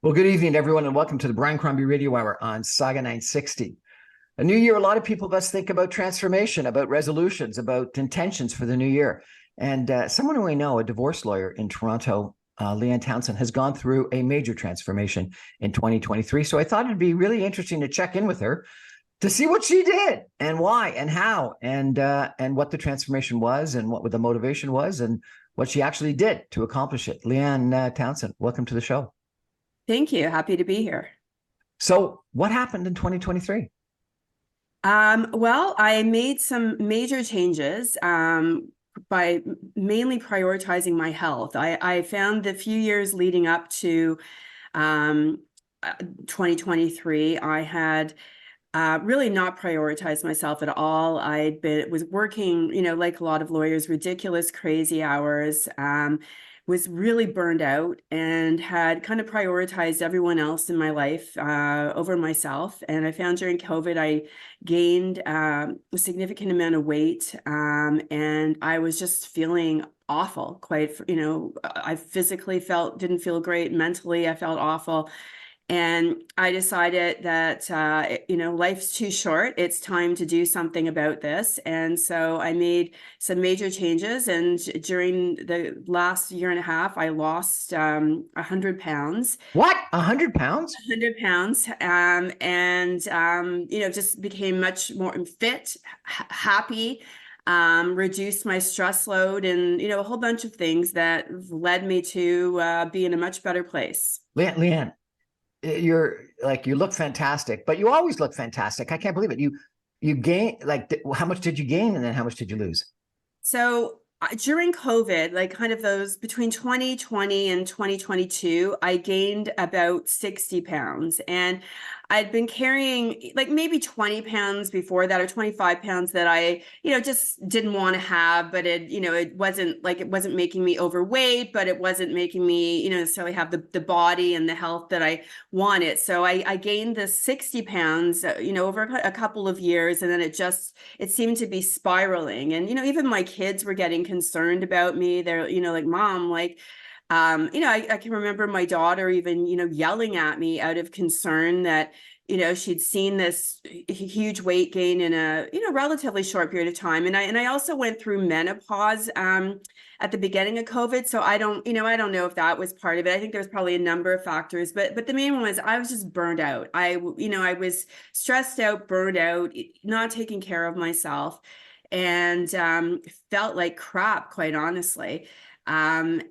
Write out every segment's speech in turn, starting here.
Well, good evening, everyone, and welcome to the Brian Crombie Radio Hour on Saga 960. A new year, a lot of people of us think about transformation, about resolutions, about intentions for the new year. And someone who I know, a divorce lawyer in Toronto, Leanne Townsend, has gone through a major transformation in 2023. So I thought it'd be really interesting to check in with her to see what she did and why and how and what the transformation was and what the motivation was and what she actually did to accomplish it. Leanne Townsend, welcome to the show. Thank you. Happy to be here. So what happened in 2023? Well, I made some major changes by mainly prioritizing my health. I found the few years leading up to 2023, I had really not prioritized myself at all. Was working, like a lot of lawyers, ridiculous, crazy hours. Was really burned out and had kind of prioritized everyone else in my life over myself. And I found during COVID, I gained a significant amount of weight, and I was just feeling awful. I physically didn't feel great. Mentally, I felt awful. And I decided that, life's too short. It's time to do something about this. And so I made some major changes. And during the last year and a half, I lost 100 pounds. What? 100 pounds? 100 pounds. Just became much more fit, happy, reduced my stress load, and, a whole bunch of things that led me to be in a much better place. Leanne, you look fantastic, but you always look fantastic. I can't believe it. You gain, how much did you gain, and then how much did you lose? So during COVID, kind of those between 2020 and 2022, I gained about 60 pounds, and I'd been carrying maybe 20 pounds before that, or 25 pounds that I, just didn't want to have, but it wasn't making me overweight, but it wasn't making me, necessarily have the body and the health that I wanted. So I gained this 60 pounds, over a couple of years. And then it seemed to be spiraling. And, even my kids were getting concerned about me. They're, Mom, I can remember my daughter even, yelling at me out of concern that, she'd seen this huge weight gain in a, relatively short period of time. And I also went through menopause at the beginning of COVID. So I don't know if that was part of it. I think there was probably a number of factors, but the main one was I was just burned out. I was stressed out, burned out, not taking care of myself, and felt like crap, quite honestly. Part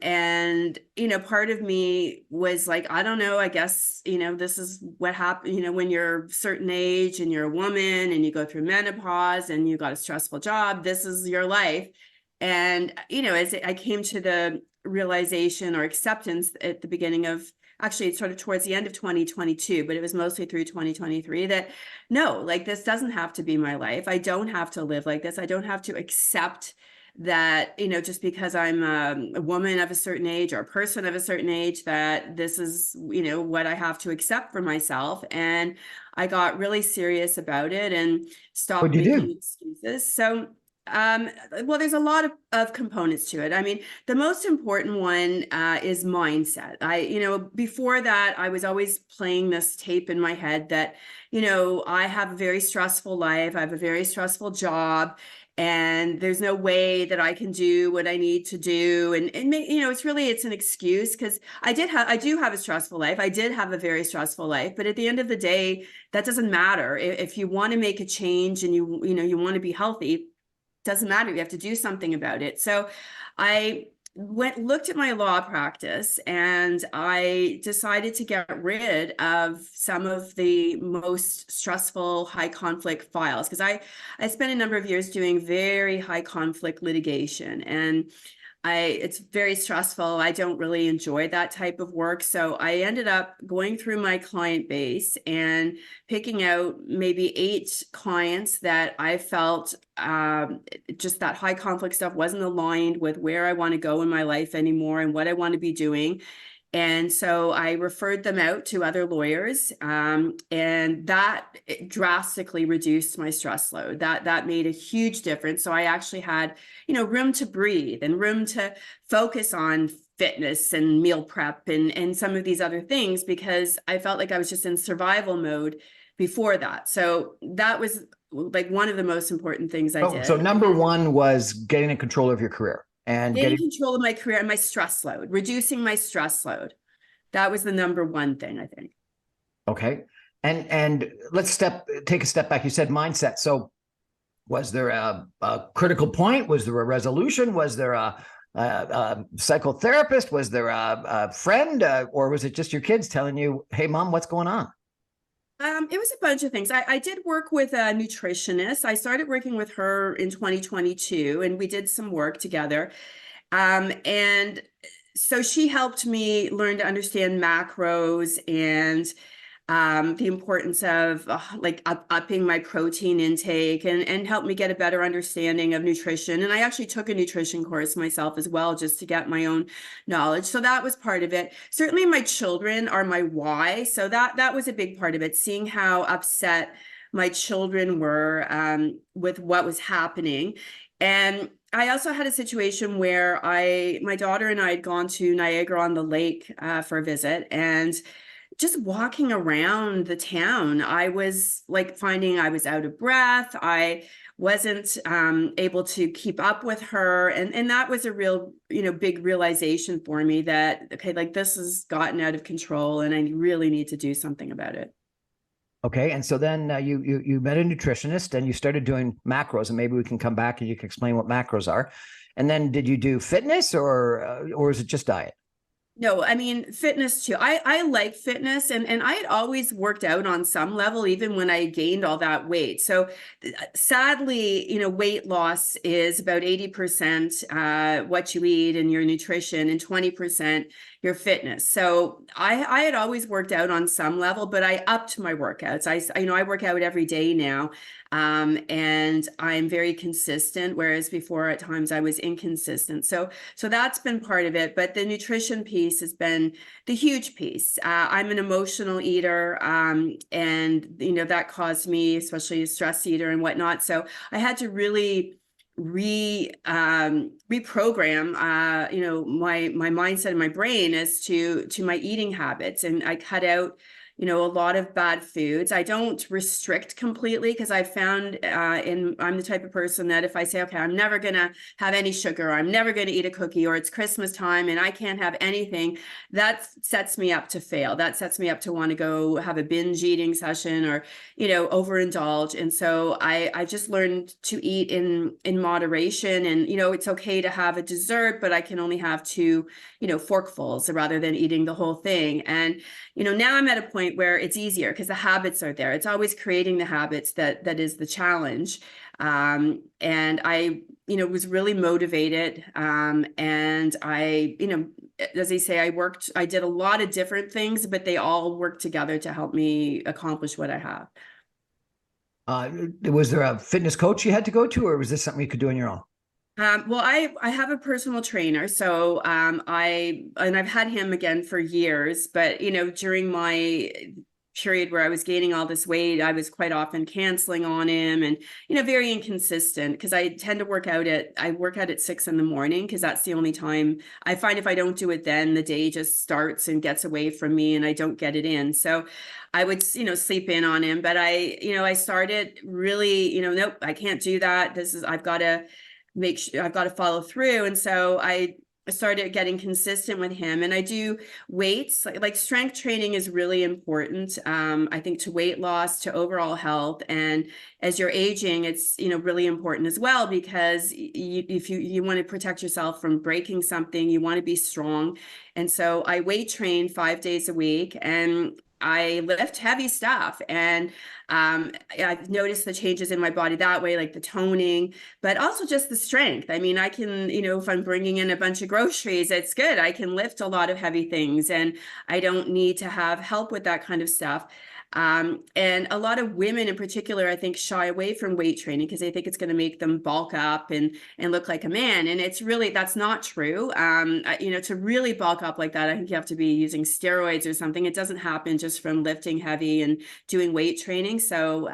of me was like, I don't know, I guess, this is what happened, when you're a certain age and you're a woman and you go through menopause and you got a stressful job, this is your life. And, as I came to the realization or acceptance at the beginning of, actually it's sort of towards the end of 2022, but it was mostly through 2023, that no, this doesn't have to be my life. I don't have to live like this. I don't have to accept that, just because I'm a woman of a certain age or a person of a certain age, that this is, what I have to accept for myself. And I got really serious about it and stopped making excuses. So, well, there's a lot of components to it. I mean, the most important one is mindset. Before that, I was always playing this tape in my head that, I have a very stressful life. I have a very stressful job, and there's no way that I can do what I need to do. And it's an excuse, because I do have a stressful life. I did have a very stressful life, but at the end of the day, that doesn't matter. If you want to make a change and you want to be healthy, doesn't matter. You have to do something about it. So I looked at my law practice, and I decided to get rid of some of the most stressful, high conflict files, because I spent a number of years doing very high conflict litigation, and it's very stressful. I don't really enjoy that type of work. So I ended up going through my client base and picking out maybe 8 clients that I felt just that high conflict stuff wasn't aligned with where I want to go in my life anymore and what I want to be doing. And so I referred them out to other lawyers, and that drastically reduced my stress load. That made a huge difference. So I actually had, room to breathe and room to focus on fitness and meal prep and some of these other things, because I felt like I was just in survival mode before that. So that was like one of the most important things I did. So number one was getting in control of your career and Getting control of my career and my stress load, reducing my stress load. That was the number one thing, I think. Okay. And let's take a step back. You said mindset. So was there a critical point? Was there a resolution? Was there a psychotherapist? Was there a friend? Or was it just your kids telling you, hey, mom, what's going on? It was a bunch of things. I did work with a nutritionist. I started working with her in 2022, and we did some work together. And so she helped me learn to understand macros and the importance of upping my protein intake and help me get a better understanding of nutrition. And I actually took a nutrition course myself as well, just to get my own knowledge. So that was part of it. Certainly my children are my why. So that was a big part of it, seeing how upset my children were with what was happening. And I also had a situation where my daughter and I had gone to Niagara on the Lake for a visit, and just walking around the town, I was like finding I was out of breath. I wasn't able to keep up with her. And that was a real, big realization for me that, okay, like this has gotten out of control and I really need to do something about it. Okay. And so then you met a nutritionist and you started doing macros, and maybe we can come back and you can explain what macros are. And then did you do fitness or is it just diet? No, I mean, fitness too. I like fitness, and I had always worked out on some level, even when I gained all that weight. So sadly, weight loss is about 80% what you eat and your nutrition and 20% your fitness. So I had always worked out on some level, but I upped my workouts. I work out every day now. And I'm very consistent, whereas before at times I was inconsistent. So that's been part of it. But the nutrition piece has been the huge piece. I'm an emotional eater, and that caused me, especially a stress eater and whatnot. So I had to really reprogram my mindset and my brain as to my eating habits, and I cut out a lot of bad foods. I don't restrict completely, because I found I'm the type of person that if I say, okay, I'm never going to have any sugar, or I'm never going to eat a cookie, or it's Christmas time and I can't have anything, that sets me up to fail. That sets me up to want to go have a binge eating session or, overindulge. And so I just learned to eat in moderation, and, it's okay to have a dessert, but I can only have two, forkfuls rather than eating the whole thing. And, now I'm at a point where it's easier because the habits are there. It's always creating the habits that is the challenge. And I, was really motivated. And I, as I say, I did a lot of different things, but they all worked together to help me accomplish what I have. Was there a fitness coach you had to go to, or was this something you could do on your own? Well, I have a personal trainer, so I've had him again for years, but during my period where I was gaining all this weight, I was quite often canceling on him, and very inconsistent, because I tend to work out at 6 a.m, because that's the only time I find if I don't do it then the day just starts and gets away from me and I don't get it in. So I would sleep in on him, but I started really nope, I can't do that. I've got to make sure I've got to follow through. And so I started getting consistent with him, and I do weights, like strength training is really important. I think to weight loss, to overall health. And as you're aging, it's, really important as well, because if you want to protect yourself from breaking something, you want to be strong. And so I weight train 5 days a week, and I lift heavy stuff, and I've noticed the changes in my body that way, like the toning, but also just the strength. I mean, I can, if I'm bringing in a bunch of groceries, it's good. I can lift a lot of heavy things, and I don't need to have help with that kind of stuff. And a lot of women in particular, I think, shy away from weight training because they think it's going to make them bulk up and look like a man. And it's really, that's not true. To really bulk up like that, I think you have to be using steroids or something. It doesn't happen just from lifting heavy and doing weight training. So,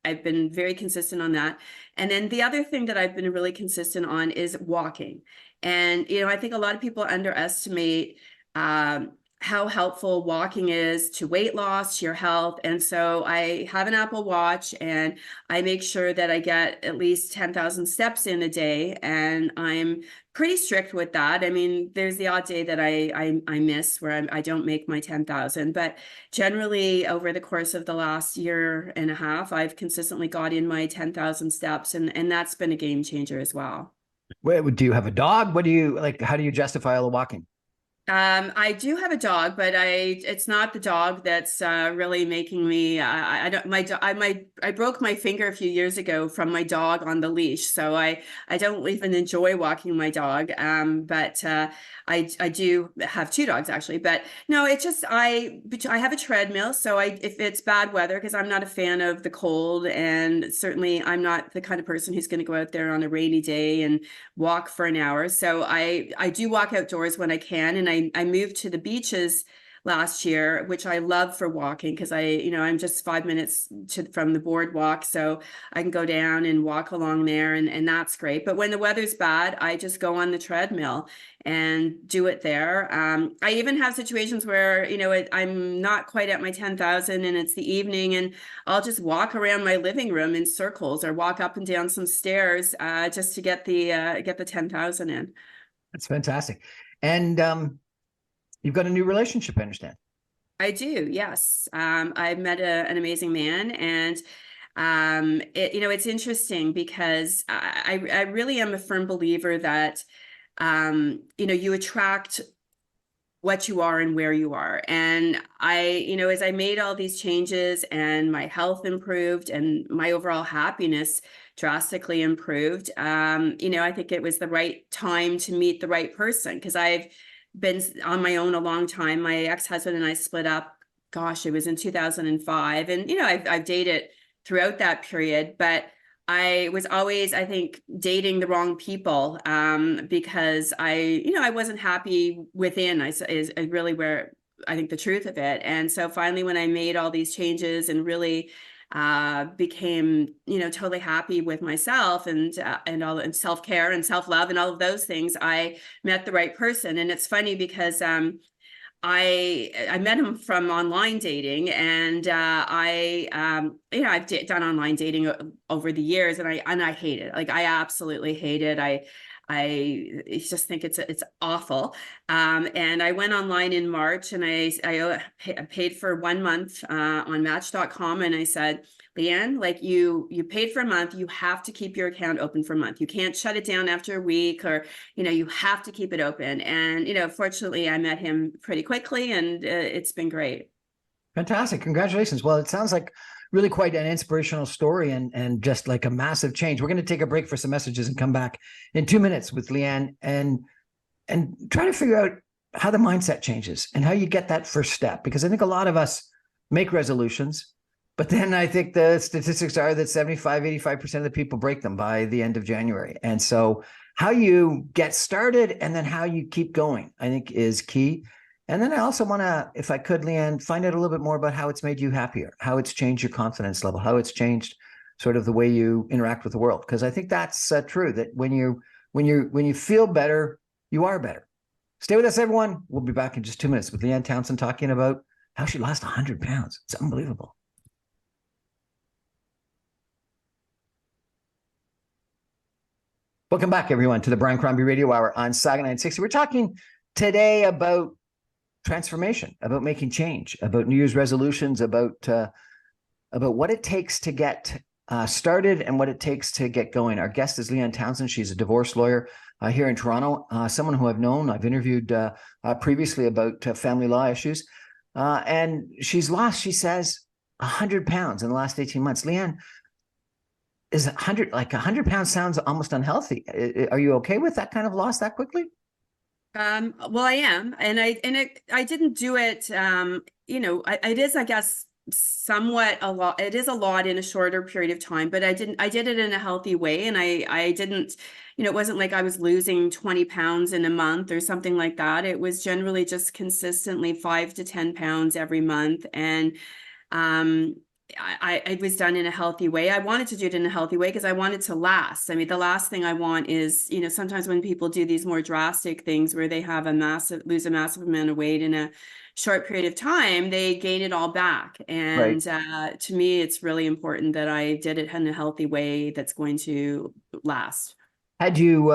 I've been very consistent on that. And then the other thing that I've been really consistent on is walking. And, I think a lot of people underestimate how helpful walking is to weight loss, to your health. And so I have an Apple Watch, and I make sure that I get at least 10,000 steps in a day. And I'm pretty strict with that. I mean, there's the odd day that I miss where I don't make my 10,000, but generally over the course of the last year and a half, I've consistently got in my 10,000 steps, and that's been a game changer as well. Wait, do you have a dog? What do you like? How do you justify all the walking? I do have a dog, but it's not the dog that's really making me, I don't, I broke my finger a few years ago from my dog on the leash. So I don't even enjoy walking my dog. But I do have two dogs actually, but no, it's just, I have a treadmill. So if it's bad weather, because I'm not a fan of the cold, and certainly I'm not the kind of person who's going to go out there on a rainy day and walk for an hour. So I do walk outdoors when I can. And I moved to the beaches last year, which I love for walking, because I'm just 5 minutes from the boardwalk. So I can go down and walk along there, and that's great. But when the weather's bad, I just go on the treadmill and do it there. I even have situations where, I'm not quite at my 10,000 and it's the evening, and I'll just walk around my living room in circles, or walk up and down some stairs just to get the 10,000 in. That's fantastic. And you've got a new relationship, I understand. I do, yes. I've met an amazing man, and it's interesting because I really am a firm believer that you attract what you are and where you are. And as I made all these changes and my health improved and my overall happiness drastically improved, I think it was the right time to meet the right person, because I've been on my own a long time. My ex-husband and I split up, gosh, it was in 2005. And, I've dated throughout that period, but I was always, I think, dating the wrong people because I wasn't happy within, is really where I think the truth of it. And so finally, when I made all these changes and really became, totally happy with myself and all, and self-care and self-love and all of those things, I met the right person. And it's funny because I met him from online dating, and I've done online dating over the years, and I hate it. Like, I absolutely hate it. I just think it's awful. And I went online in March, and I paid for 1 month on Match.com, and I said, Leanne, like, you paid for a month, you have to keep your account open for a month. You can't shut it down after a week, or you have to keep it open. And fortunately, I met him pretty quickly, and it's been great. Fantastic. Congratulations. Well, it sounds like really quite an inspirational story, and just like a massive change. We're going to take a break for some messages and come back in 2 minutes with Leanne and try to figure out how the mindset changes and how you get that first step. Because I think a lot of us make resolutions, but then I think the statistics are that 75-85% of the people break them by the end of January. And so how you get started and then how you keep going, I think, is key. And then I also want to, if I could, Leanne, find out a little bit more about how it's made you happier, how it's changed your confidence level, how it's changed sort of the way you interact with the world. Because I think that's true, that when you feel better, you are better. Stay with us, everyone. We'll be back in just 2 minutes with Leanne Townsend talking about how she lost 100 pounds. It's unbelievable. Welcome back, everyone, to the Brian Crombie Radio Hour on Saga 960. We're talking today about transformation, about making change, about New Year's resolutions, about what it takes to get started and what it takes to get going. Our guest is Leanne Townsend. She's a divorce lawyer here in Toronto, someone who I've interviewed previously about family law issues. And she's lost, she says, 100 pounds in the last 18 months. Leanne, is 100 pounds sounds almost unhealthy. Are you okay with that kind of loss that quickly? Well, I am, and I didn't do it. It is, I guess, somewhat a lot. It is a lot in a shorter period of time, but I did it in a healthy way, and I didn't, it wasn't like I was losing 20 pounds in a month or something like that. It was generally just consistently 5 to 10 pounds every month, and it was done in a healthy way. I wanted to do it in a healthy way because I wanted to last. I mean, the last thing I want is, sometimes when people do these more drastic things where they have lose a massive amount of weight in a short period of time, they gain it all back. Right. And to me, it's really important that I did it in a healthy way that's going to last. Had you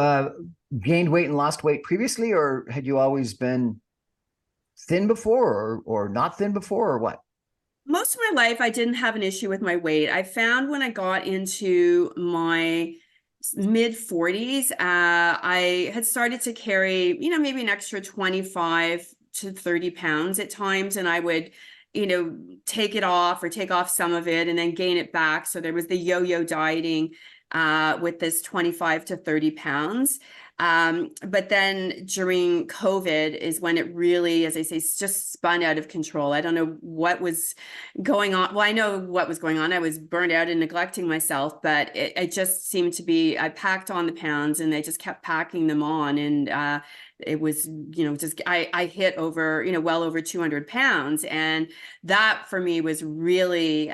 gained weight and lost weight previously, or had you always been thin before, or not thin before, or what? Most of my life, I didn't have an issue with my weight. I found when I got into my mid 40s, I had started to carry, maybe an extra 25 to 30 pounds at times. And I would, take it off or take off some of it and then gain it back. So there was the yo-yo dieting with this 25 to 30 pounds. But then during COVID is when it really, as I say, just spun out of control. I don't know what was going on. Well, I know what was going on. I was burned out and neglecting myself, but it just seemed to be, I packed on the pounds and I just kept packing them on. And it was, just, I hit over, well over 200 pounds. And that for me was really,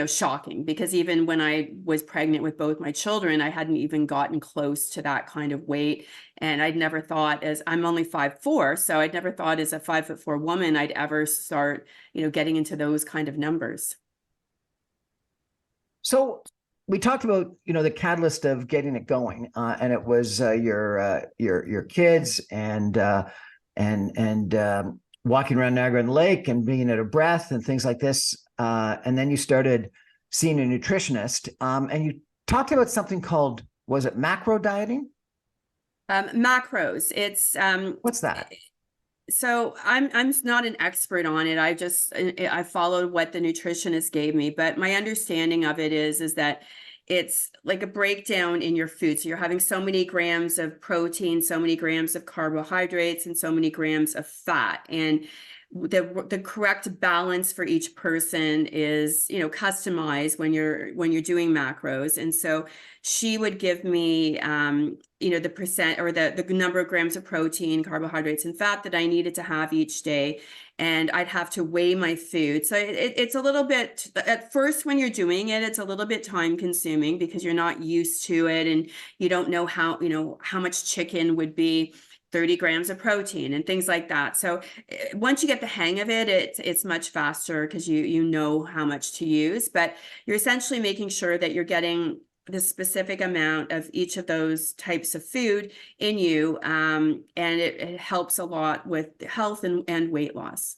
shocking, because even when I was pregnant with both my children, I hadn't even gotten close to that kind of weight. And I'd never thought, as I'm only 5'4", so I'd never thought as a 5'4" woman, I'd ever start, getting into those kind of numbers. So we talked about, the catalyst of getting it going, and it was your kids and walking around Niagara-on-the-Lake and being out of breath and things like this. And then you started seeing a nutritionist, and you talked about something called, was it macro dieting? Macros. It's What's that? So I'm not an expert on it. I followed what the nutritionist gave me, but my understanding of it is that it's like a breakdown in your food. So you're having so many grams of protein, so many grams of carbohydrates, and so many grams of fat. And the correct balance for each person is, customized when you're doing macros. And so she would give me, the percent or the number of grams of protein, carbohydrates, and fat that I needed to have each day. And I'd have to weigh my food. So it's a little bit, at first when you're doing it, it's a little bit time consuming because you're not used to it and you don't know how much chicken would be 30 grams of protein and things like that. So once you get the hang of it, it's much faster because you know how much to use, but you're essentially making sure that you're getting the specific amount of each of those types of food in you. And it helps a lot with health and weight loss.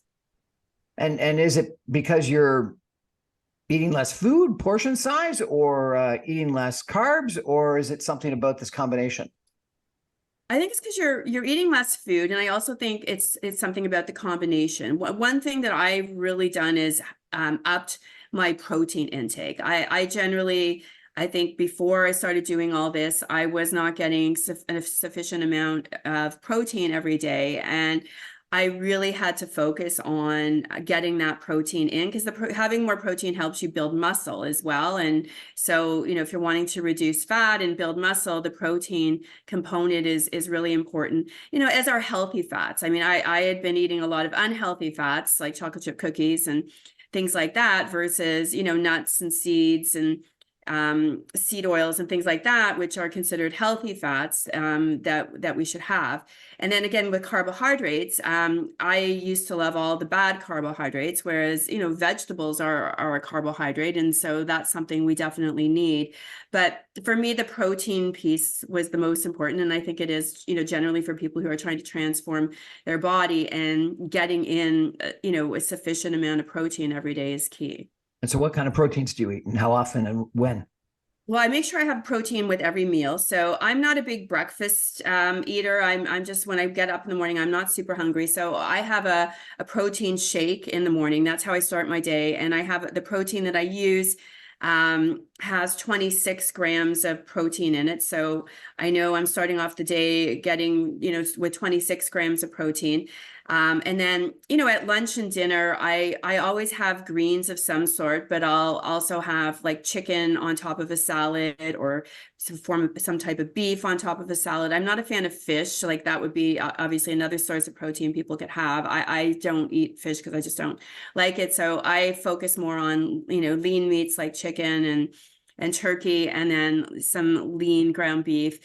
And is it because you're eating less food, portion size, or eating less carbs, or is it something about this combination? I think it's because you're eating less food, and I also think it's something about the combination. One thing that I've really done is upped my protein intake. I generally, I think before I started doing all this, I was not getting a sufficient amount of protein every day, and I really had to focus on getting that protein in, because having more protein helps you build muscle as well. And so, if you're wanting to reduce fat and build muscle, the protein component is really important, as are healthy fats. I mean, I had been eating a lot of unhealthy fats like chocolate chip cookies and things like that versus, nuts and seeds and seed oils and things like that, which are considered healthy fats that we should have. And then again, with carbohydrates, I used to love all the bad carbohydrates, whereas, vegetables are a carbohydrate. And so that's something we definitely need. But for me, the protein piece was the most important. And I think it is, generally for people who are trying to transform their body, and getting in, a sufficient amount of protein every day is key. And so what kind of proteins do you eat and how often and when? Well, I make sure I have protein with every meal. So I'm not a big breakfast eater. I'm just, when I get up in the morning, I'm not super hungry. So I have a protein shake in the morning. That's how I start my day. And I have the protein that I use has 26 grams of protein in it. So I know I'm starting off the day getting, with 26 grams of protein. And then, at lunch and dinner, I always have greens of some sort, but I'll also have like chicken on top of a salad, or some type of beef on top of a salad. I'm not a fan of fish. Like that would be obviously another source of protein people could have. I don't eat fish because I just don't like it. So I focus more on, lean meats like chicken and turkey, and then some lean ground beef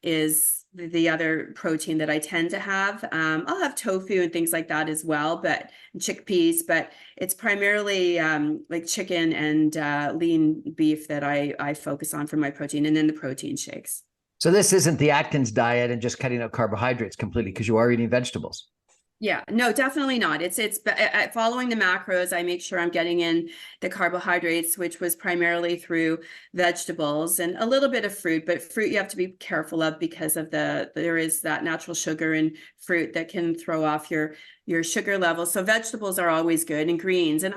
is the other protein that I tend to have. I'll have tofu and things like that as well, but chickpeas, but it's primarily like chicken and lean beef that I focus on for my protein, and then the protein shakes. So this isn't the Atkins diet and just cutting out carbohydrates completely, because you are eating vegetables. Yeah, no, definitely not. It's following the macros. I make sure I'm getting in the carbohydrates, which was primarily through vegetables and a little bit of fruit, but fruit you have to be careful of because of there is that natural sugar in fruit that can throw off your sugar levels. So vegetables are always good, and greens. And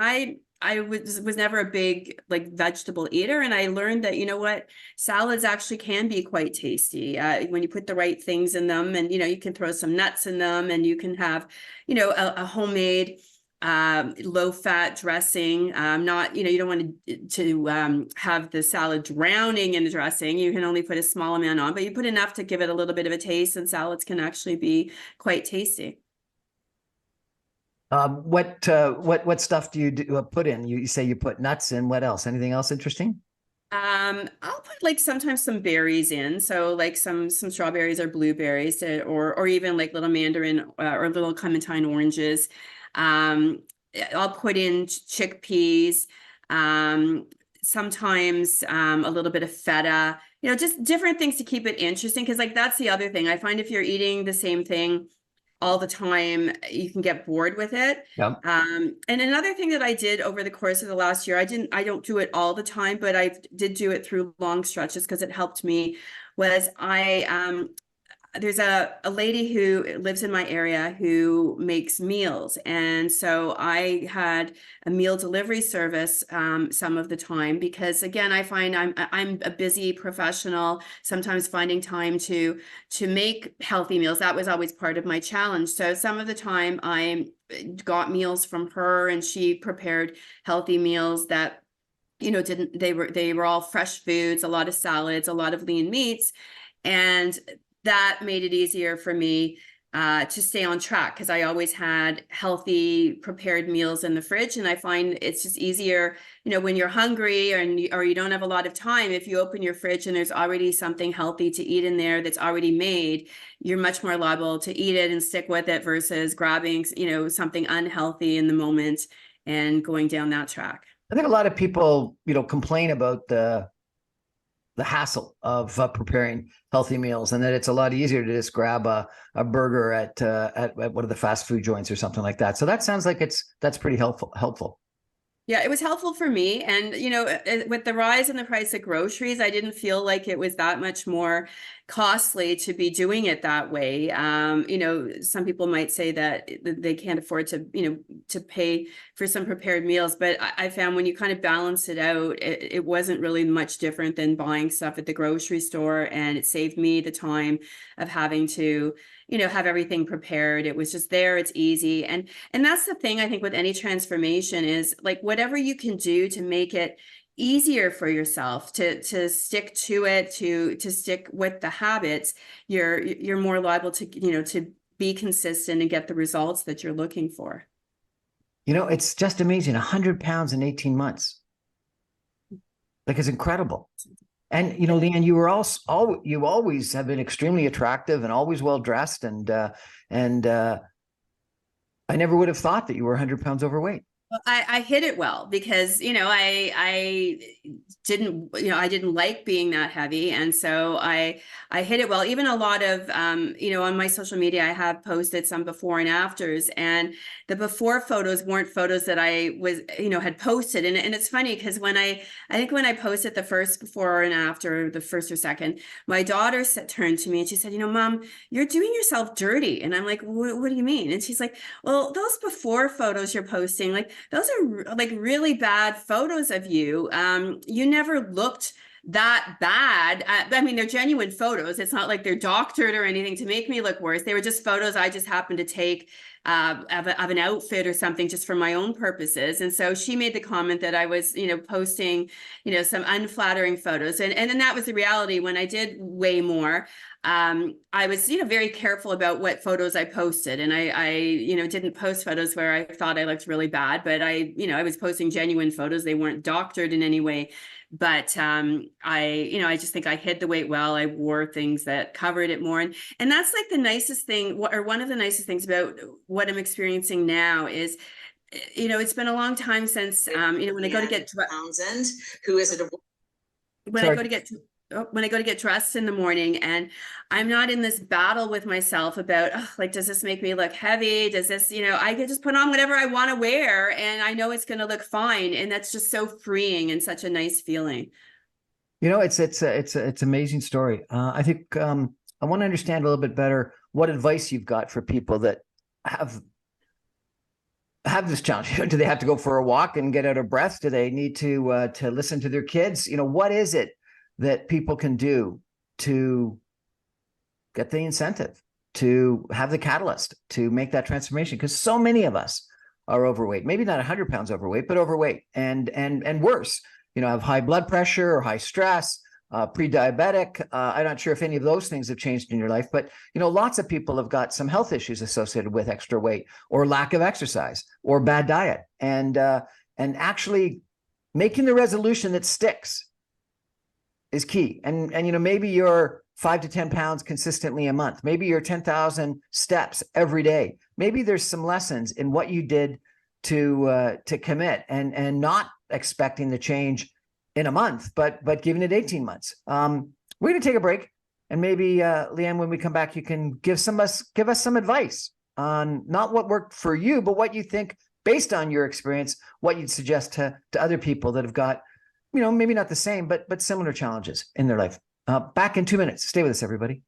I was never a big like vegetable eater, and I learned that, what, salads actually can be quite tasty when you put the right things in them, and you can throw some nuts in them, and you can have a homemade low fat dressing. Not, you don't want to have the salad drowning in the dressing. You can only put a small amount on, but you put enough to give it a little bit of a taste, and salads can actually be quite tasty. What stuff do you put in? You say you put nuts in. What else? Anything else interesting? I'll put like sometimes some berries in, so like some strawberries or blueberries, or even like little mandarin or little clementine oranges. I'll put in chickpeas. Sometimes a little bit of feta. Just different things to keep it interesting, because like that's the other thing. I find if you're eating the same thing all the time, you can get bored with it. Yeah. And another thing that I did over the course of the last year, I don't do it all the time, but I did do it through long stretches because it helped me, was there's a lady who lives in my area who makes meals. And so I had a meal delivery service some of the time, because again, I find I'm a busy professional, sometimes finding time to make healthy meals. That was always part of my challenge. So some of the time I got meals from her, and she prepared healthy meals that they were all fresh foods, a lot of salads, a lot of lean meats. And that made it easier for me to stay on track, because I always had healthy prepared meals in the fridge. And I find it's just easier, when you're hungry or you don't have a lot of time, if you open your fridge and there's already something healthy to eat in there that's already made, you're much more liable to eat it and stick with it versus grabbing, something unhealthy in the moment and going down that track. I think a lot of people, complain about the hassle of preparing healthy meals, and that it's a lot easier to just grab a burger at one of the fast food joints or something like that. So that sounds like that's pretty helpful. Yeah, it was helpful for me. And, with the rise in the price of groceries, I didn't feel like it was that much more costly to be doing it that way. Some people might say that they can't afford to, to pay for some prepared meals, but I found when you kind of balance it out, it wasn't really much different than buying stuff at the grocery store. And it saved me the time of having to, have everything prepared. It was just there. It's easy. And that's the thing, I think, with any transformation is like whatever you can do to make it easier for yourself to stick to it, to stick with the habits, you're more liable to, to be consistent and get the results that you're looking for. It's just amazing. 100 pounds in 18 months. Like, it's incredible. And, Leanne, you always have been extremely attractive and always well dressed. And I never would have thought that you were 100 pounds overweight. I hit it well because, I didn't like being that heavy. And so I hit it well. Even a lot of, on my social media, I have posted some before and afters, and the before photos weren't photos that I was, had posted. And it's funny because when I think when I posted the first before and after, the first or second, my daughter turned to me and she said, Mom, you're doing yourself dirty. And I'm like, what do you mean? And she's like, well, those before photos you're posting, like, those are like really bad photos of you. You never looked that bad. I mean, they're genuine photos. It's not like they're doctored or anything to make me look worse. They were just photos I just happened to take of an outfit or something just for my own purposes. And so she made the comment that I was, posting, some unflattering photos. And then that was the reality. When I did weigh more, I was, very careful about what photos I posted. And I didn't post photos where I thought I looked really bad, but I was posting genuine photos. They weren't doctored in any way. But I just think I hid the weight well. I wore things that covered it more. And that's like the nicest thing, or one of the nicest things about what I'm experiencing now is, it's been a long time since, when I go to get Townsend, who is a when I go to get dressed in the morning, and I'm not in this battle with myself about, does this make me look heavy? Does this, I can just put on whatever I want to wear and I know it's going to look fine. And that's just so freeing and such a nice feeling. It's amazing story. I think I want to understand a little bit better what advice you've got for people that have this challenge. Do they have to go for a walk and get out of breath? Do they need to listen to their kids? What is it that people can do to get the incentive, to have the catalyst, to make that transformation? Because so many of us are overweight, maybe not 100 pounds overweight, but overweight and worse, have high blood pressure or high stress, pre-diabetic. I'm not sure if any of those things have changed in your life, but, lots of people have got some health issues associated with extra weight or lack of exercise or bad diet. And actually making the resolution that sticks is key. And maybe you're 5 to 10 pounds consistently a month. Maybe you're 10,000 steps every day. Maybe there's some lessons in what you did to commit and not expecting the change in a month, but giving it 18 months. We're going to take a break, and maybe Leanne, when we come back, you can give us some advice on not what worked for you, but what you think, based on your experience, what you'd suggest to other people that have got, maybe not the same, but similar challenges in their life. Back in 2 minutes. Stay with us, everybody.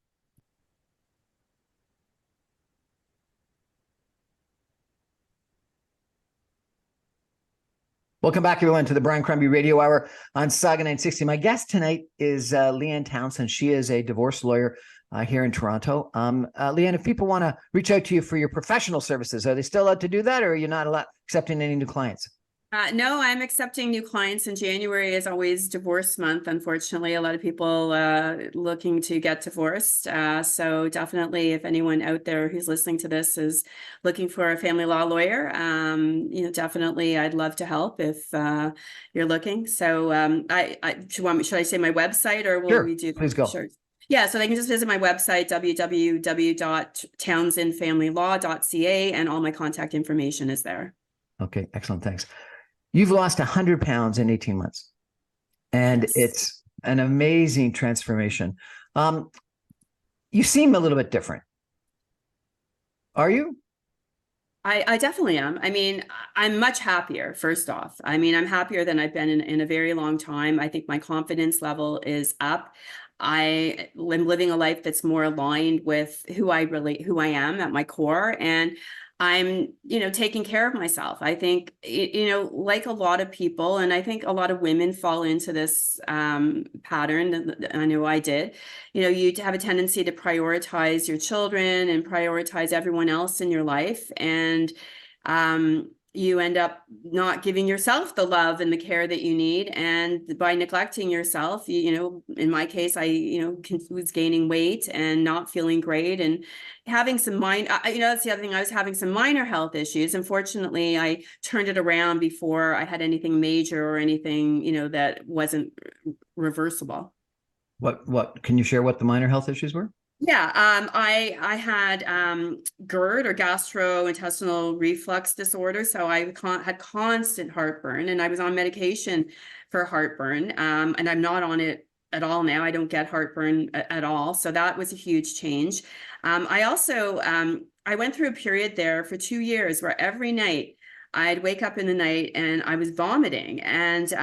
Welcome back, everyone, to the Brian Crombie Radio Hour on Saga 960. My guest tonight is Leanne Townsend. She is a divorce lawyer here in Toronto. Leanne, if people want to reach out to you for your professional services, are they still allowed to do that, or are you not accepting any new clients? No, I'm accepting new clients, and January is always divorce month. Unfortunately, a lot of people looking to get divorced. So definitely, if anyone out there who's listening to this is looking for a family law lawyer, definitely I'd love to help if you're looking. So should I say my website, or will Sure, we do? Please go. Sure. Yeah, so they can just visit my website, www.townsendfamilylaw.ca, and all my contact information is there. Okay, excellent. Thanks. You've lost 100 pounds in 18 months, and Yes. It's an amazing transformation. You seem a little bit different. Are you? I definitely am. I mean, I'm much happier, first off. I mean, I'm happier than I've been in a very long time. I think my confidence level is up. I am living a life that's more aligned with who I am at my core. And I'm, taking care of myself. I think, like a lot of people, and I think a lot of women fall into this pattern. I know I did. You have a tendency to prioritize your children and prioritize everyone else in your life. And you end up not giving yourself the love and the care that you need. And by neglecting yourself, in my case, I, was gaining weight and not feeling great and having some that's the other thing. I was having some minor health issues. Unfortunately, I turned it around before I had anything major or anything, that wasn't reversible. What can you share what the minor health issues were? Yeah, I had GERD, or gastrointestinal reflux disorder. So I had constant heartburn, and I was on medication for heartburn. And I'm not on it at all now. I don't get heartburn at all. So that was a huge change. I also I went through a period there for 2 years where every night I'd wake up in the night and I was vomiting. And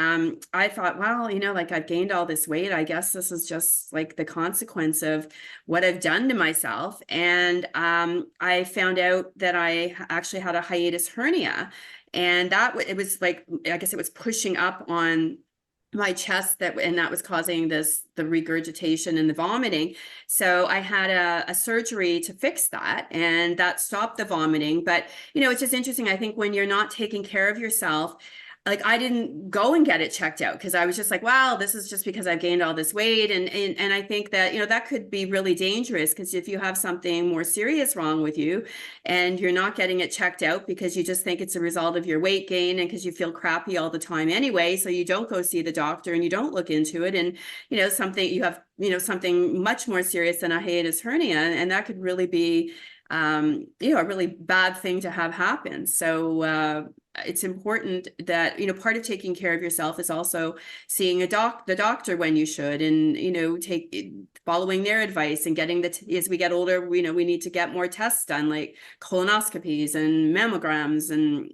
I thought, well, I've gained all this weight. I guess this is just like the consequence of what I've done to myself. And I found out that I actually had a hiatus hernia. And it was like, I guess it was pushing up on my chest, and that was causing the regurgitation and the vomiting. So I had a surgery to fix that, and that stopped the vomiting. But, it's just interesting. I think when you're not taking care of yourself, like I didn't go and get it checked out because I was just like, wow, this is just because I've gained all this weight. And I think that, that could be really dangerous, because if you have something more serious wrong with you and you're not getting it checked out because you just think it's a result of your weight gain and because you feel crappy all the time anyway, so you don't go see the doctor and you don't look into it, and, something you have, something much more serious than a hiatus hernia, and that could really be, a really bad thing to have happen. So, it's important that, part of taking care of yourself is also seeing the doctor when you should, and, following their advice and getting as we get older, we need to get more tests done, like colonoscopies and mammograms and,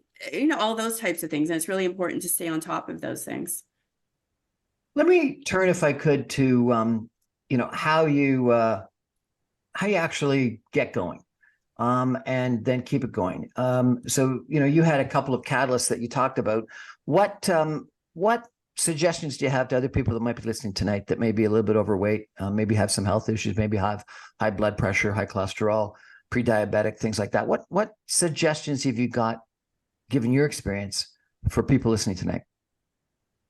all those types of things. And it's really important to stay on top of those things. Let me turn, if I could, to how you actually get going. And then keep it going. So, you had a couple of catalysts that you talked about. What suggestions do you have to other people that might be listening tonight that may be a little bit overweight, maybe have some health issues, maybe have high blood pressure, high cholesterol, pre-diabetic, things like that? What suggestions have you got, given your experience, for people listening tonight?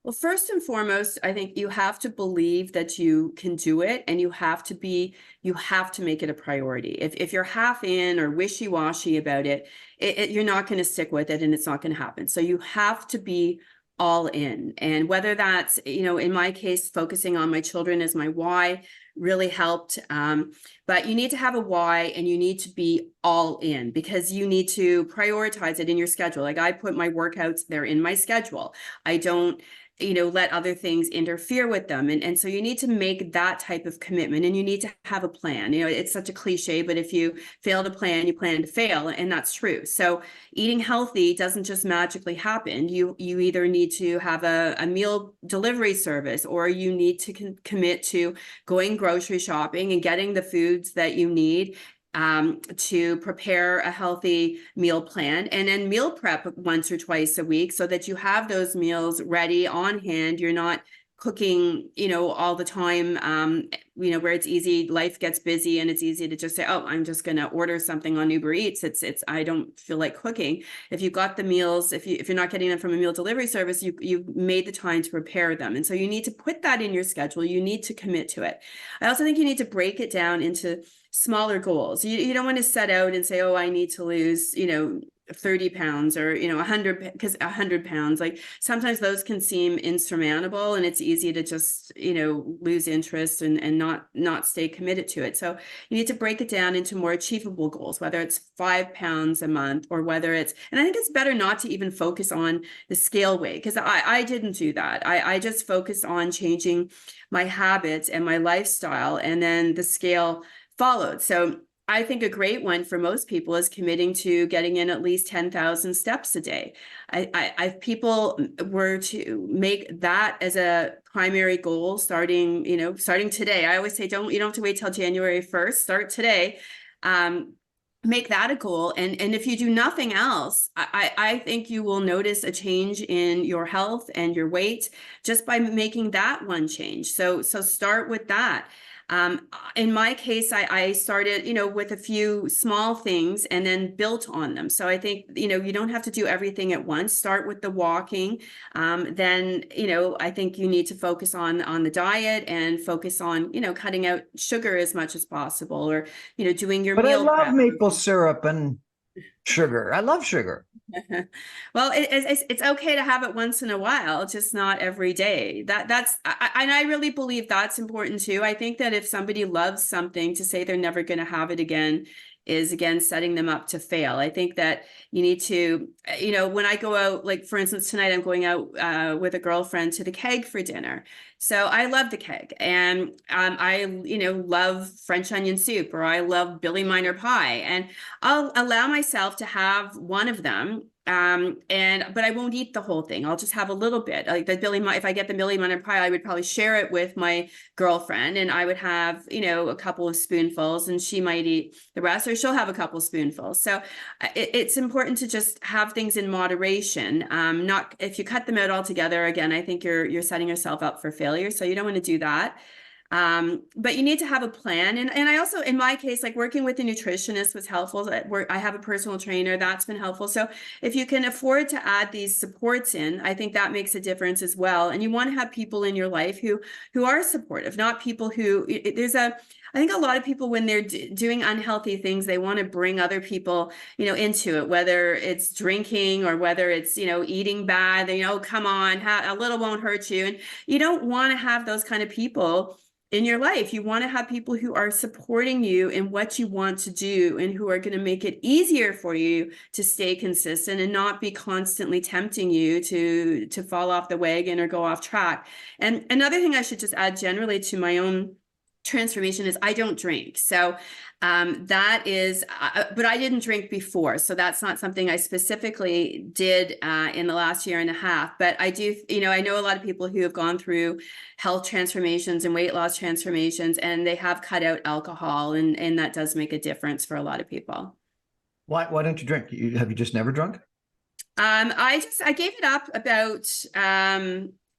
Well, first and foremost, I think you have to believe that you can do it, and you have to make it a priority. If you're half in or wishy-washy about it, you're not going to stick with it, and it's not going to happen. So you have to be all in. And whether that's, in my case, focusing on my children as my why really helped. But you need to have a why, and you need to be all in, because you need to prioritize it in your schedule. Like I put my workouts, they're in my schedule. I don't let other things interfere with them. And so you need to make that type of commitment, and you need to have a plan. It's such a cliche, but if you fail to plan, you plan to fail. And that's true. So eating healthy doesn't just magically happen. You either need to have a meal delivery service, or you need to commit to going grocery shopping and getting the foods that you need to prepare a healthy meal plan, and then meal prep once or twice a week so that you have those meals ready on hand. You're not cooking, all the time, where it's easy, life gets busy and it's easy to just say, oh, I'm just going to order something on Uber Eats. I don't feel like cooking. If you've got the meals, if you're not getting them from a meal delivery service, you've made the time to prepare them. And so you need to put that in your schedule. You need to commit to it. I also think you need to break it down into smaller goals. You don't want to set out and say, oh, I need to lose, 30 pounds or 100, because 100 pounds, like sometimes those can seem insurmountable, and it's easy to just lose interest and not stay committed to it. So you need to break it down into more achievable goals, whether it's 5 pounds a month, or whether it's, and I think it's better not to even focus on the scale weight, because I didn't do that. I just focused on changing my habits and my lifestyle, and then the scale followed. So I think a great one for most people is committing to getting in at least 10,000 steps a day. If people were to make that as a primary goal, starting today. I always say, you don't have to wait till January 1st, start today. Make that a goal. And if you do nothing else, I think you will notice a change in your health and your weight just by making that one change. So start with that. In my case, I started, with a few small things and then built on them. So I think, you don't have to do everything at once. Start with the walking. Then, I think you need to focus on the diet and focus on, cutting out sugar as much as possible, or, doing your meal But I love prep. maple syrup and sugar. I love sugar. Well, it's okay to have it once in a while, just not every day. And I really believe that's important too. I think that if somebody loves something, to say they're never going to have it again is, again, setting them up to fail. I think that you need to, when I go out, like for instance, tonight I'm going out with a girlfriend to the Keg for dinner. So I love the Keg, and I, love French onion soup, or I love Billy Miner pie, and I'll allow myself to have one of them But I won't eat the whole thing. I'll just have a little bit. Like the if I get the Billy Munner pie, I would probably share it with my girlfriend, and I would have, a couple of spoonfuls, and she might eat the rest, or she'll have a couple spoonfuls. So it's important to just have things in moderation. Not if you cut them out altogether, again, I think you're setting yourself up for failure. So you don't want to do that. But you need to have a plan. And I also, in my case, like working with a nutritionist was helpful. I have a personal trainer, that's been helpful. So if you can afford to add these supports in, I think that makes a difference as well. And you want to have people in your life who are supportive, not people who I think a lot of people, when they're doing unhealthy things, they want to bring other people, into it, whether it's drinking or whether it's, eating bad. Come on, a little won't hurt you. And you don't want to have those kind of people in your life. You want to have people who are supporting you in what you want to do and who are going to make it easier for you to stay consistent and not be constantly tempting you to fall off the wagon or go off track. And another thing I should just add generally to my own transformation is I don't drink. So that is, but I didn't drink before. So that's not something I specifically did in the last year and a half. But I do, I know a lot of people who have gone through health transformations and weight loss transformations, and they have cut out alcohol, and that does make a difference for a lot of people. Why don't you drink? Have you just never drunk? I gave it up about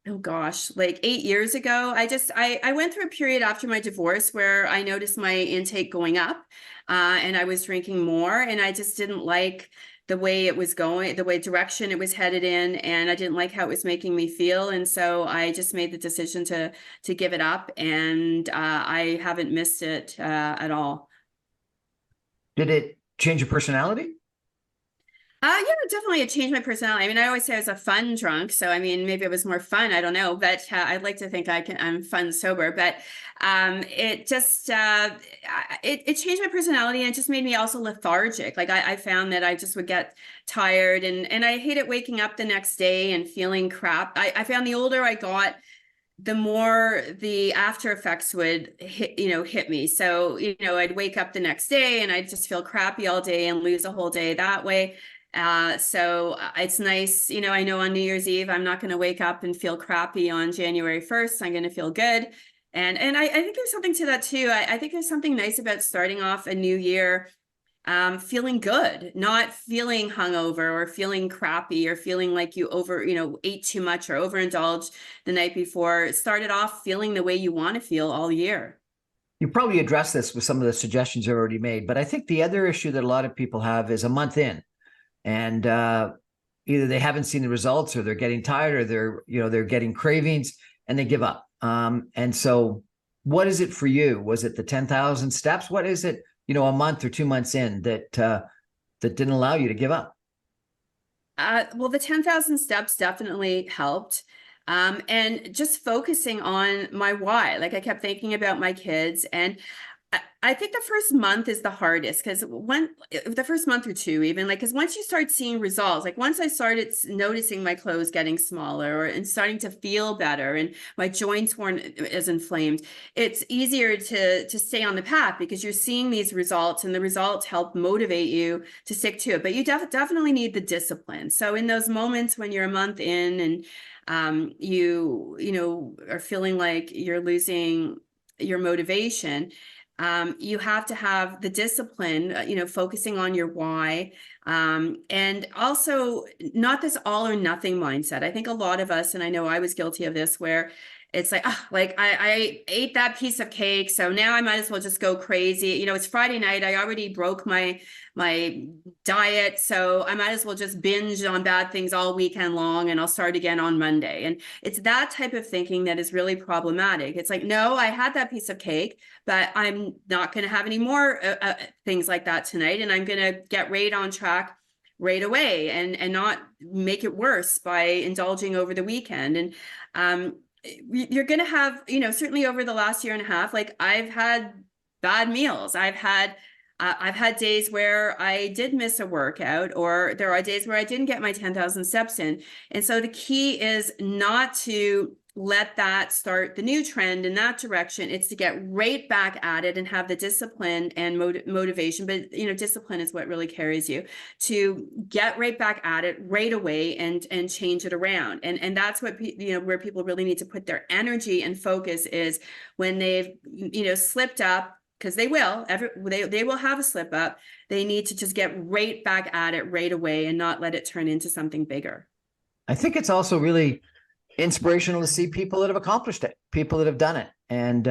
oh gosh, like 8 years ago. I went through a period after my divorce where I noticed my intake going up, and I was drinking more, and I just didn't like the way it was going, the way direction it was headed in, and I didn't like how it was making me feel. And so I just made the decision to give it up, and I haven't missed it at all. Did it change your personality? Yeah, definitely it changed my personality. I mean, I always say I was a fun drunk. So, I mean, maybe it was more fun. I don't know, but I'd like to think I'm fun sober, but it just, it changed my personality, and it just made me also lethargic. Like I found that I just would get tired, and I hated waking up the next day and feeling crap. I found the older I got, the more the after effects would hit me. So, I'd wake up the next day and I'd just feel crappy all day and lose a whole day that way. So it's nice, I know on New Year's Eve, I'm not going to wake up and feel crappy on January 1st. I'm going to feel good. And I think there's something to that too. I think there's something nice about starting off a new year feeling good, not feeling hungover or feeling crappy or feeling like you ate too much or overindulged the night before. It started off feeling the way you want to feel all year. You probably addressed this with some of the suggestions you've already made, but I think the other issue that a lot of people have is a month in, and either they haven't seen the results, or they're getting tired, or they're getting cravings, and they give up. And so what is it for you? Was it the 10,000 steps? What is it, a month or 2 months in that didn't allow you to give up? Well, the 10,000 steps definitely helped. And just focusing on my why. Like I kept thinking about my kids, and I think the first month is the hardest, because the first month or two, even, like, because once you start seeing results, like once I started noticing my clothes getting smaller and starting to feel better, and my joints weren't as inflamed, it's easier to stay on the path, because you're seeing these results, and the results help motivate you to stick to it. But you definitely need the discipline. So in those moments when you're a month in and you are feeling like you're losing your motivation, you have to have the discipline, focusing on your why, and also not this all or nothing mindset. I think a lot of us, and I know I was guilty of this, where it's like, I ate that piece of cake, so now I might as well just go crazy. It's Friday night. I already broke my diet, so I might as well just binge on bad things all weekend long, and I'll start again on Monday. And it's that type of thinking that is really problematic. It's like, no, I had that piece of cake, but I'm not going to have any more things like that tonight, and I'm going to get right on track right away, and not make it worse by indulging over the weekend. And you're going to have, certainly over the last year and a half, like I've had bad meals. I've had I've had days where I did miss a workout, or there are days where I didn't get my 10,000 steps in. And so the key is not to let that start the new trend in that direction. It's to get right back at it and have the discipline and motivation. But, discipline is what really carries you to get right back at it right away and change it around. And that's what, where people really need to put their energy and focus is when they've, slipped up, because they will, they will have a slip up. They need to just get right back at it right away and not let it turn into something bigger. I think it's also really inspirational to see people that have accomplished it, people that have done it. And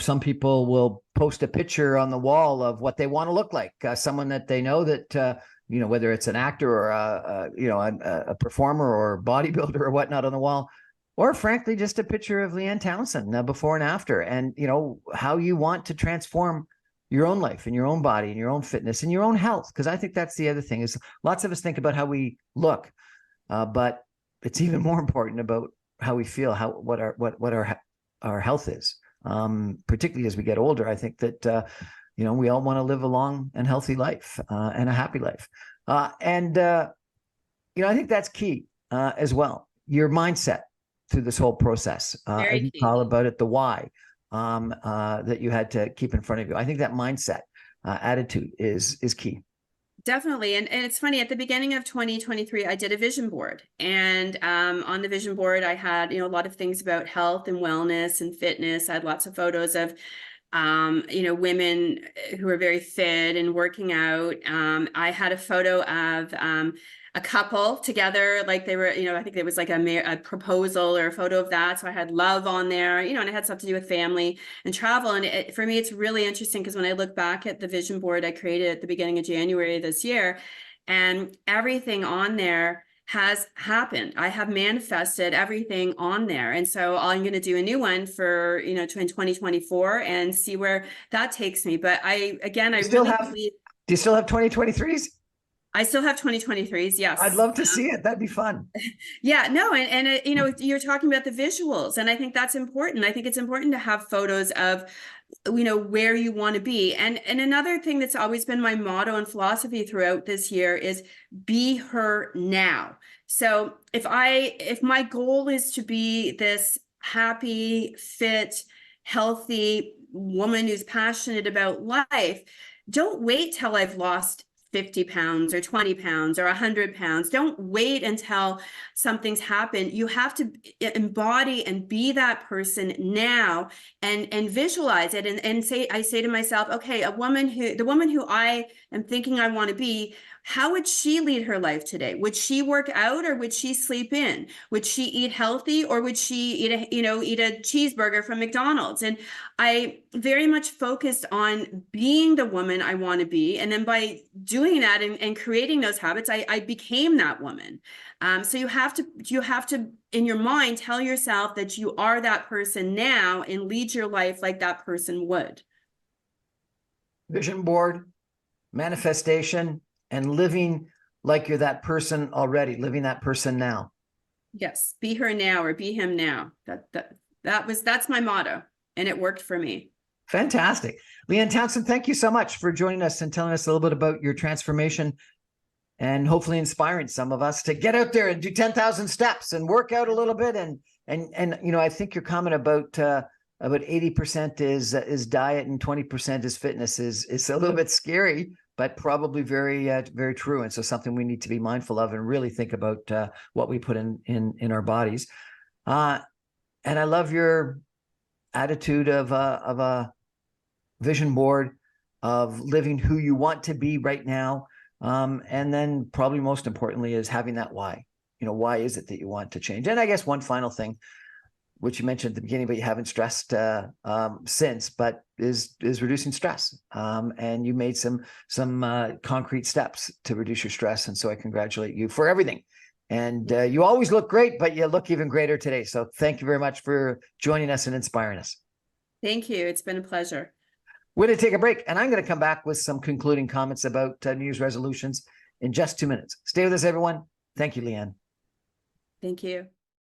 some people will post a picture on the wall of what they want to look like, someone that they know that, whether it's an actor or a performer or bodybuilder or whatnot on the wall, or frankly, just a picture of Leanne Townsend before and after, and, how you want to transform your own life and your own body and your own fitness and your own health. Because I think that's the other thing is lots of us think about how we look, but it's even more important about how we feel, what our health is, particularly as we get older. I think that, we all want to live a long and healthy life and a happy life. I think that's key as well. Your mindset through this whole process. Very you key. call about it the why that you had to keep in front of you. I think that mindset attitude is key. Definitely. And it's funny, at the beginning of 2023, I did a vision board. And on the vision board, I had, a lot of things about health and wellness and fitness. I had lots of photos of, women who are very fit and working out. I had a photo of a couple together, like they were, I think it was like a proposal or a photo of that. So I had love on there, and it had stuff to do with family and travel. And for me, it's really interesting because when I look back at the vision board I created at the beginning of January this year, and everything on there has happened. I have manifested everything on there. And so I'm going to do a new one for, in 2024 and see where that takes me. But I really believe. Do you still have 2023s? I still have 2023s. Yes. I'd love to see it. That'd be fun. Yeah, no. And you're talking about the visuals, and I think that's important. I think it's important to have photos of, where you want to be. And another thing that's always been my motto and philosophy throughout this year is be her now. So if my goal is to be this happy, fit, healthy woman who's passionate about life, don't wait till I've lost 50 pounds or 20 pounds or 100 pounds. Don't wait until something's happened. You have to embody and be that person now and visualize it and I say to myself, okay, the woman who I am thinking I want to be, how would she lead her life today? Would she work out or would she sleep in? Would she eat healthy or would she eat a cheeseburger from McDonald's? And I very much focused on being the woman I want to be. And then by doing that and creating those habits, I became that woman. So you have to, in your mind, tell yourself that you are that person now and lead your life like that person would. Vision board, manifestation, and living like you're that person already, living that person now. Yes. Be her now or be him now. That's my motto, and it worked for me. Fantastic. Leanne Townsend, thank you so much for joining us and telling us a little bit about your transformation and hopefully inspiring some of us to get out there and do 10,000 steps and work out a little bit. And I think your comment about 80% is diet and 20% is fitness is a little bit scary, but probably very, very true. And so something we need to be mindful of and really think about what we put in our bodies. And I love your attitude of a vision board of living who you want to be right now. And then probably most importantly is having that why. Why is it that you want to change? And I guess one final thing, which you mentioned at the beginning, but you haven't stressed since, but is reducing stress. And you made some concrete steps to reduce your stress. And so I congratulate you for everything. And you always look great, but you look even greater today. So thank you very much for joining us and inspiring us. Thank you. It's been a pleasure. We're going to take a break, and I'm going to come back with some concluding comments about New Year's resolutions in just 2 minutes. Stay with us, everyone. Thank you, Leanne. Thank you.